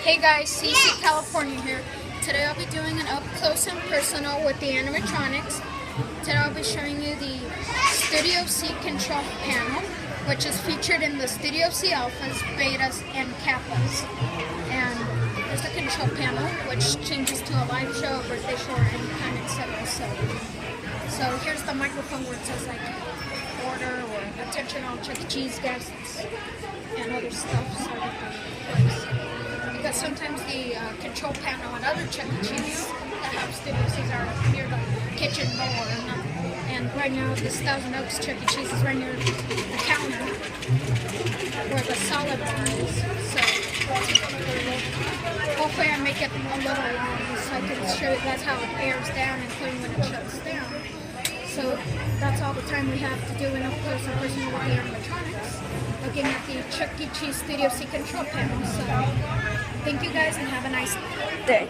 Hey guys, CC California here. Today I'll be doing an up close and personal with the Animatronics. Today I'll be showing you the Studio C control panel, which is featured in the Studio C alphas, betas, and kappas. And there's the control panel, which changes to a live show, a birthday show, or any kind, etc. So here's the microphone where it says like order or attention all Chuck E. Cheese guests and other stuff. Because sometimes the control panel and other Chuck E. Cheese that have Studio C's are near the kitchen door, and right now this Thousand Oaks Chuck E. Cheese is right near the counter where the solid bar is. So hopefully I make it a little long so I can show you guys how it airs down, including when it shuts down. So that's all the time we have to do in up close and personal with the Animatronics, looking at the Chuck E. Cheese Studio C control panel. So thank you guys and have a nice day.